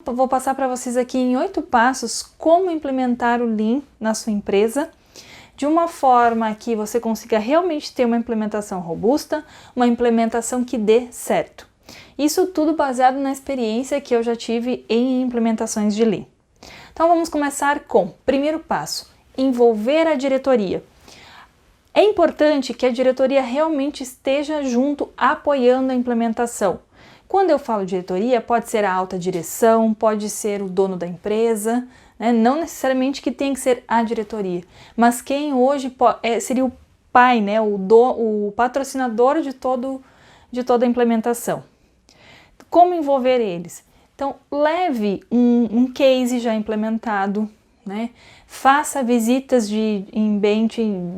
Vou passar para vocês aqui em 8 passos como implementar o Lean na sua empresa, de uma forma que você consiga realmente ter uma implementação robusta, uma implementação que dê certo. Isso tudo baseado na experiência que eu já tive em implementações de Lean. Então vamos começar com, primeiro passo, envolver a diretoria. É importante que a diretoria realmente esteja junto, apoiando a implementação. Quando eu falo diretoria, pode ser a alta direção, pode ser o dono da empresa, né? Não necessariamente que tem que ser a diretoria, mas quem hoje seria o pai, né? O patrocinador de toda a implementação. Como envolver eles? Então, leve um case já implementado, né? Faça visitas em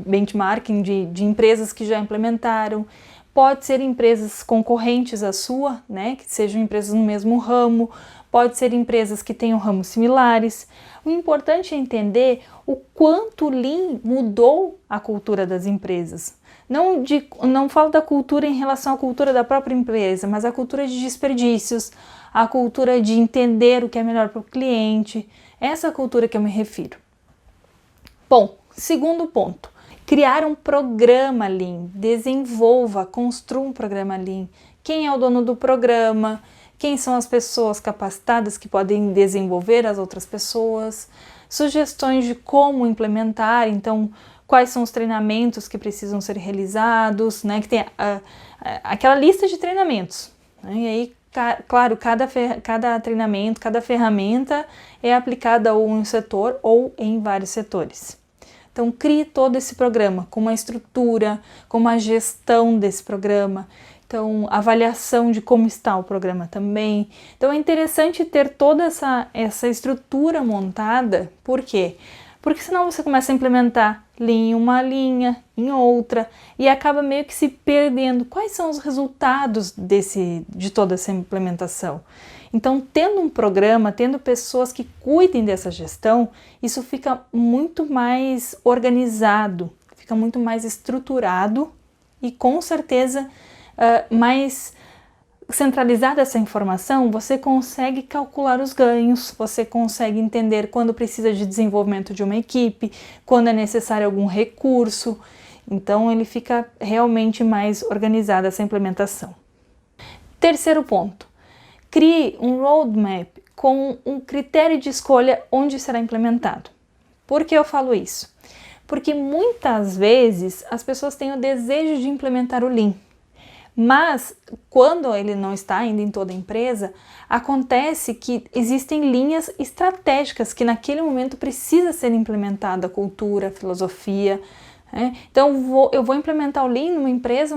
benchmarking de empresas que já implementaram. Pode ser empresas concorrentes à sua, né, que sejam empresas no mesmo ramo, pode ser empresas que tenham ramos similares. O importante é entender o quanto o Lean mudou a cultura das empresas. Não falo da cultura em relação à cultura da própria empresa, mas a cultura de desperdícios, a cultura de entender o que é melhor para o cliente, essa cultura que eu me refiro. Bom, segundo ponto. Criar um programa Lean, desenvolva, construa um programa Lean. Quem é o dono do programa? Quem são as pessoas capacitadas que podem desenvolver as outras pessoas? Sugestões de como implementar, então quais são os treinamentos que precisam ser realizados, né? Que tem aquela lista de treinamentos, né? E aí, claro, cada treinamento, cada ferramenta é aplicada ou em um setor ou em vários setores. Então, crie todo esse programa com uma estrutura, com uma gestão desse programa, então, avaliação de como está o programa também. Então, é interessante ter toda essa estrutura montada. Por quê? Porque senão você começa a implementar Lean em uma linha, em outra, e acaba meio que se perdendo. Quais são os resultados de toda essa implementação? Então, tendo um programa, tendo pessoas que cuidem dessa gestão, isso fica muito mais organizado, fica muito mais estruturado e com certeza mais centralizada essa informação, você consegue calcular os ganhos, você consegue entender quando precisa de desenvolvimento de uma equipe, quando é necessário algum recurso. Então, ele fica realmente mais organizada essa implementação. Terceiro ponto. Crie um roadmap com um critério de escolha onde será implementado. Por que eu falo isso? Porque muitas vezes as pessoas têm o desejo de implementar o Lean, mas quando ele não está ainda em toda a empresa, acontece que existem linhas estratégicas que naquele momento precisa ser implementada, a cultura, a filosofia. Então eu vou implementar o Lean numa empresa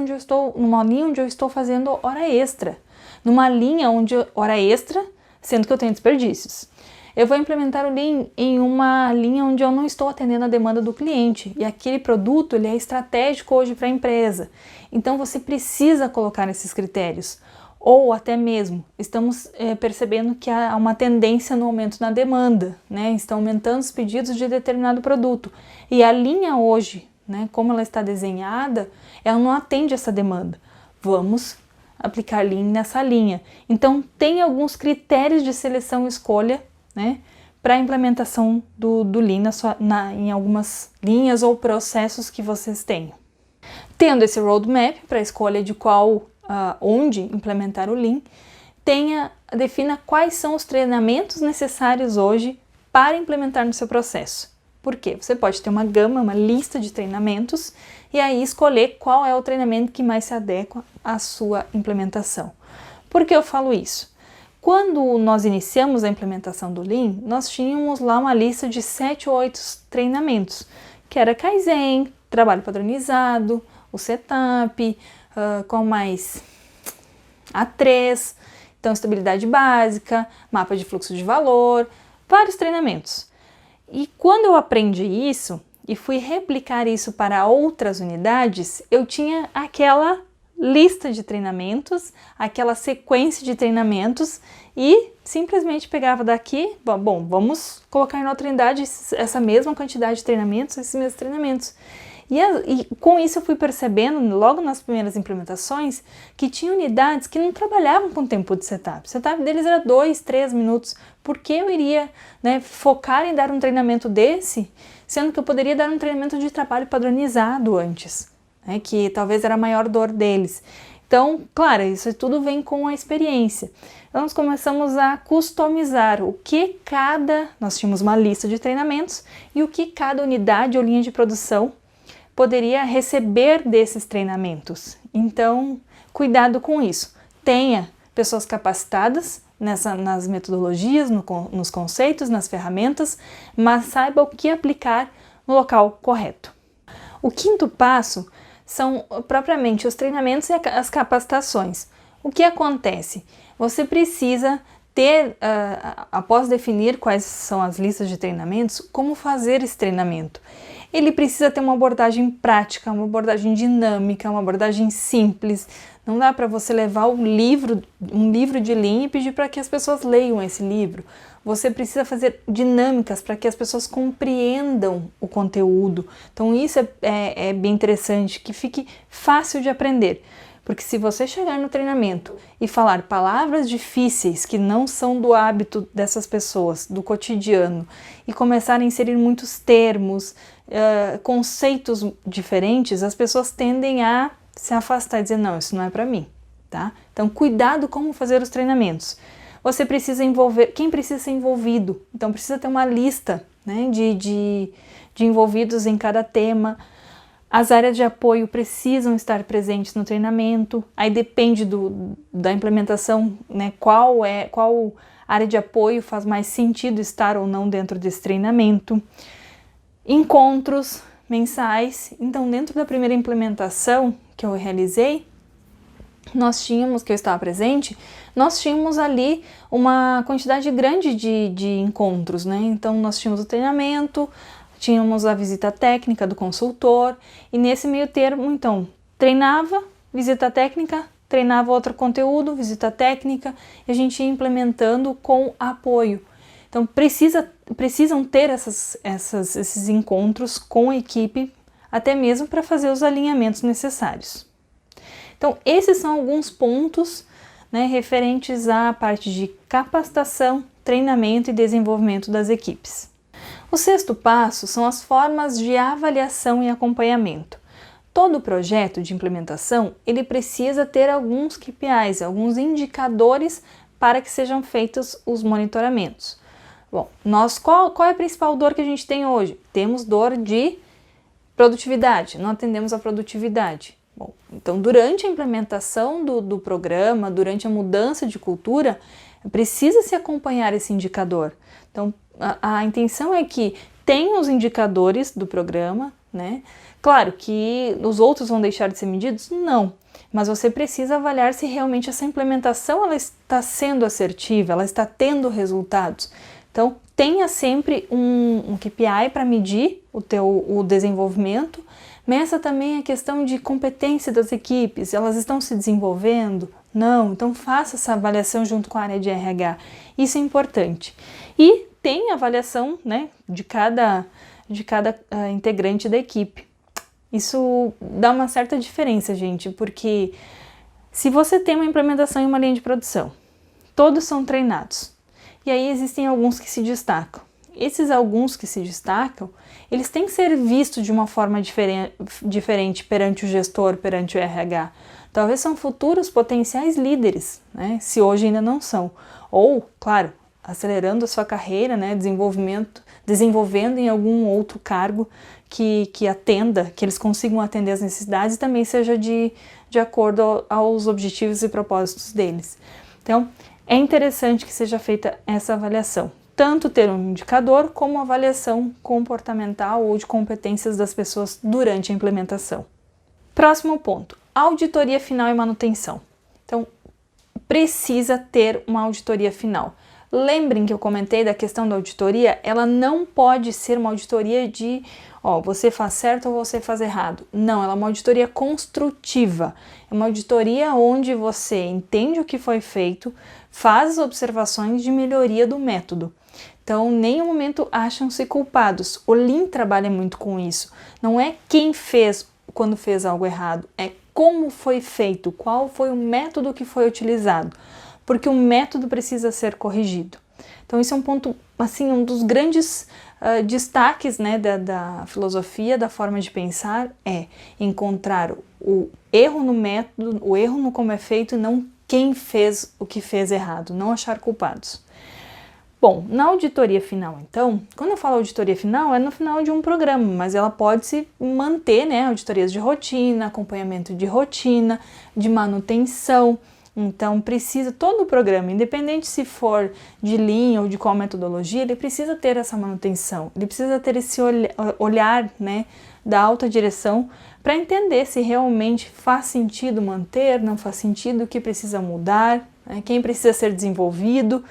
numa linha onde eu estou fazendo hora extra. Numa linha hora extra, sendo que eu tenho desperdícios. Eu vou implementar o Lean em uma linha onde eu não estou atendendo a demanda do cliente e aquele produto ele é estratégico hoje para a empresa. Então você precisa colocar esses critérios. Ou até mesmo, estamos percebendo que há uma tendência no aumento na demanda, né? Estão aumentando os pedidos de determinado produto. E a linha hoje, né, como ela está desenhada, ela não atende essa demanda. Vamos aplicar Lean nessa linha. Então, tem alguns critérios de seleção e escolha, né, para a implementação do Lean em algumas linhas ou processos que vocês tenham. Tendo esse roadmap para a escolha de onde implementar o Lean, defina quais são os treinamentos necessários hoje para implementar no seu processo. Por quê? Você pode ter uma lista de treinamentos e aí escolher qual é o treinamento que mais se adequa à sua implementação. Por que eu falo isso? Quando nós iniciamos a implementação do Lean, nós tínhamos lá uma lista de 7 ou 8 treinamentos, que era Kaizen, trabalho padronizado, o setup, qual mais? A3, então estabilidade básica, mapa de fluxo de valor, vários treinamentos. E quando eu aprendi isso e fui replicar isso para outras unidades, eu tinha aquela lista de treinamentos, aquela sequência de treinamentos e simplesmente pegava daqui, bom, vamos colocar em outra unidade essa mesma quantidade de treinamentos, esses mesmos treinamentos. E com isso eu fui percebendo, logo nas primeiras implementações, que tinha unidades que não trabalhavam com tempo de setup. O setup deles era 2, 3 minutos. Por que eu iria, né, focar em dar um treinamento desse, sendo que eu poderia dar um treinamento de trabalho padronizado antes, né, que talvez era a maior dor deles. Então, claro, isso tudo vem com a experiência. Então, nós começamos a customizar o que nós tínhamos uma lista de treinamentos e o que cada unidade ou linha de produção poderia receber desses treinamentos. Então, cuidado com isso. Tenha pessoas capacitadas nas metodologias, nos conceitos, nas ferramentas, mas saiba o que aplicar no local correto. O quinto passo são propriamente os treinamentos e as capacitações. O que acontece? Você precisa ter, após definir quais são as listas de treinamentos, como fazer esse treinamento. Ele precisa ter uma abordagem prática, uma abordagem dinâmica, uma abordagem simples. Não dá para você levar um livro de linha e pedir para que as pessoas leiam esse livro. Você precisa fazer dinâmicas para que as pessoas compreendam o conteúdo. Então isso é bem interessante, que fique fácil de aprender. Porque se você chegar no treinamento e falar palavras difíceis que não são do hábito dessas pessoas, do cotidiano, e começar a inserir muitos termos, conceitos diferentes, as pessoas tendem a se afastar e dizer, não, isso não é para mim, tá? Então, cuidado como fazer os treinamentos. Você precisa envolver, quem precisa ser envolvido? Então, precisa ter uma lista, né, de envolvidos em cada tema. As áreas de apoio precisam estar presentes no treinamento, aí depende da implementação, né, qual área de apoio faz mais sentido estar ou não dentro desse treinamento. Encontros mensais. Então, dentro da primeira implementação que eu realizei, que eu estava presente, nós tínhamos ali uma quantidade grande de encontros, né? Então, nós tínhamos o treinamento, tínhamos a visita técnica do consultor, e nesse meio termo, então, treinava, visita técnica, treinava outro conteúdo, visita técnica, e a gente ia implementando com apoio. Então, precisam ter esses encontros com a equipe, até mesmo para fazer os alinhamentos necessários. Então, esses são alguns pontos, né, referentes à parte de capacitação, treinamento e desenvolvimento das equipes. O sexto passo são as formas de avaliação e acompanhamento. Todo projeto de implementação, ele precisa ter alguns KPIs, alguns indicadores para que sejam feitos os monitoramentos. Bom, qual é a principal dor que a gente tem hoje? Temos dor de produtividade, não atendemos a produtividade. Bom, então, durante a implementação do programa, durante a mudança de cultura, precisa se acompanhar esse indicador. Então, a intenção é que tenha os indicadores do programa, né? Claro que os outros vão deixar de ser medidos? Não, mas você precisa avaliar se realmente essa implementação ela está sendo assertiva, ela está tendo resultados. Então, tenha sempre um KPI para medir o desenvolvimento. Meça também a questão de competência das equipes, elas estão se desenvolvendo? Não, então faça essa avaliação junto com a área de RH, isso é importante. E tem avaliação, né, de cada integrante da equipe. Isso dá uma certa diferença, gente, porque se você tem uma implementação em uma linha de produção, todos são treinados, e aí existem alguns que se destacam. Esses alguns que se destacam, eles têm que ser vistos de uma forma diferente perante o gestor, perante o RH. Talvez são futuros potenciais líderes, né? Se hoje ainda não são. Ou, claro, acelerando a sua carreira, né? Desenvolvendo em algum outro cargo que atenda, que eles consigam atender as necessidades e também seja de acordo aos objetivos e propósitos deles. Então, é interessante que seja feita essa avaliação. Tanto ter um indicador como avaliação comportamental ou de competências das pessoas durante a implementação. Próximo ponto, auditoria final e manutenção. Então, precisa ter uma auditoria final. Lembrem que eu comentei da questão da auditoria, ela não pode ser uma auditoria de, ó, você faz certo ou você faz errado. Não, ela é uma auditoria construtiva. É uma auditoria onde você entende o que foi feito, faz as observações de melhoria do método. Então, em nenhum momento acham-se culpados. O Lean trabalha muito com isso. Não é quem fez quando fez algo errado, é como foi feito, qual foi o método que foi utilizado, porque o método precisa ser corrigido. Então, isso é um ponto, assim, um dos grandes destaques, né, da filosofia, da forma de pensar, é encontrar o erro no método, o erro no como é feito, e não quem fez o que fez errado, não achar culpados. Bom, na auditoria final, então, quando eu falo auditoria final, é no final de um programa, mas ela pode se manter, né, auditorias de rotina, acompanhamento de rotina, de manutenção. Então, precisa todo o programa, independente se for de Lean ou de qual metodologia, ele precisa ter essa manutenção, ele precisa ter esse olhar, né, da alta direção para entender se realmente faz sentido manter, não faz sentido, o que precisa mudar, né, quem precisa ser desenvolvido.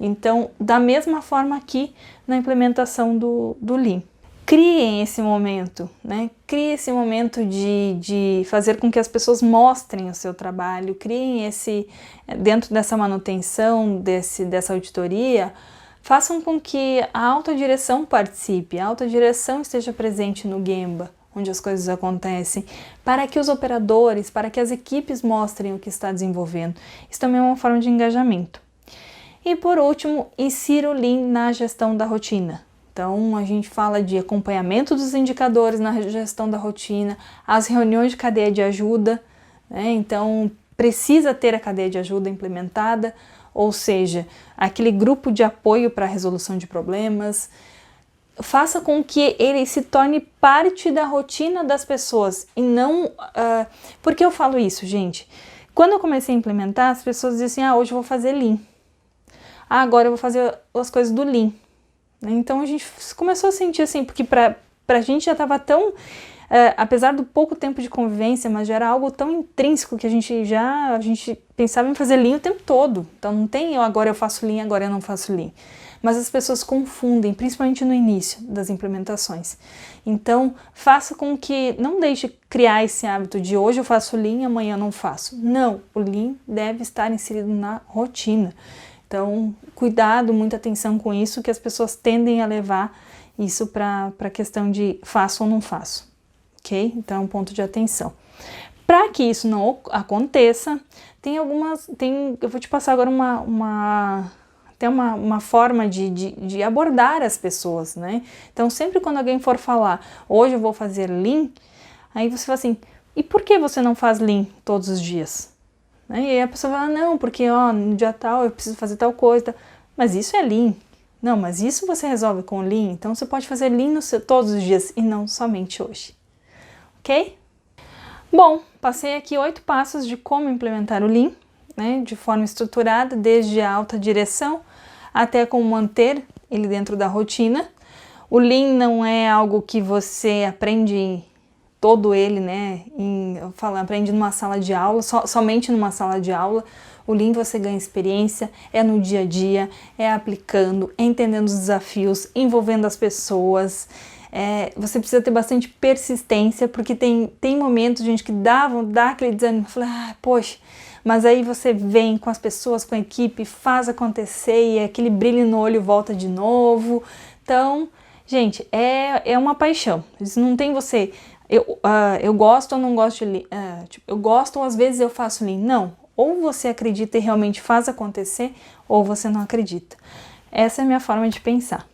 Então, da mesma forma aqui na implementação do Lean. Criem esse momento, né? Criem esse momento de fazer com que as pessoas mostrem o seu trabalho, criem esse, dentro dessa manutenção, dessa auditoria, façam com que a alta direção participe, a alta direção esteja presente no Gemba, onde as coisas acontecem, para que os operadores, para que as equipes mostrem o que está desenvolvendo. Isso também é uma forma de engajamento. E por último, insira o Lean na gestão da rotina. Então, a gente fala de acompanhamento dos indicadores na gestão da rotina, as reuniões de cadeia de ajuda, né? Então, precisa ter a cadeia de ajuda implementada, ou seja, aquele grupo de apoio para a resolução de problemas. Faça com que ele se torne parte da rotina das pessoas e não... Por que eu falo isso, gente? Quando eu comecei a implementar, as pessoas diziam assim, hoje eu vou fazer Lean. Agora eu vou fazer as coisas do Lean. Então a gente começou a sentir assim, porque pra gente já estava tão, apesar do pouco tempo de convivência, mas já era algo tão intrínseco que a gente pensava em fazer Lean o tempo todo. Então não tem agora eu faço Lean, agora eu não faço Lean. Mas as pessoas confundem, principalmente no início das implementações. Então faça com que, não deixe criar esse hábito de hoje eu faço Lean, amanhã eu não faço. Não, o Lean deve estar inserido na rotina. Então, cuidado, muita atenção com isso, que as pessoas tendem a levar isso para a questão de faço ou não faço, ok? Então, é um ponto de atenção. Para que isso não aconteça, eu vou te passar agora uma forma de abordar as pessoas, né? Então, sempre quando alguém for falar, hoje eu vou fazer Lean, aí você fala assim, e por que você não faz Lean todos os dias? E aí a pessoa fala, não, porque no dia tal eu preciso fazer tal coisa, mas isso é Lean. Não, mas isso você resolve com Lean, então você pode fazer Lean todos os dias e não somente hoje, ok? Bom, passei aqui 8 passos de como implementar o Lean, né, de forma estruturada, desde a alta direção até como manter ele dentro da rotina. O Lean não é algo que você aprende todo ele, né, aprende numa sala de aula, somente numa sala de aula. O Lean você ganha experiência, é no dia a dia, é aplicando, é entendendo os desafios, envolvendo as pessoas. Você precisa ter bastante persistência, porque tem momentos, gente, que dá aquele desânimo, fala, poxa, mas aí você vem com as pessoas, com a equipe, faz acontecer e aquele brilho no olho volta de novo. Então, gente, é uma paixão. Isso não tem você... Eu gosto ou não gosto de Lean, eu gosto ou às vezes eu faço Lean. Não, ou você acredita e realmente faz acontecer, ou você não acredita. Essa é a minha forma de pensar.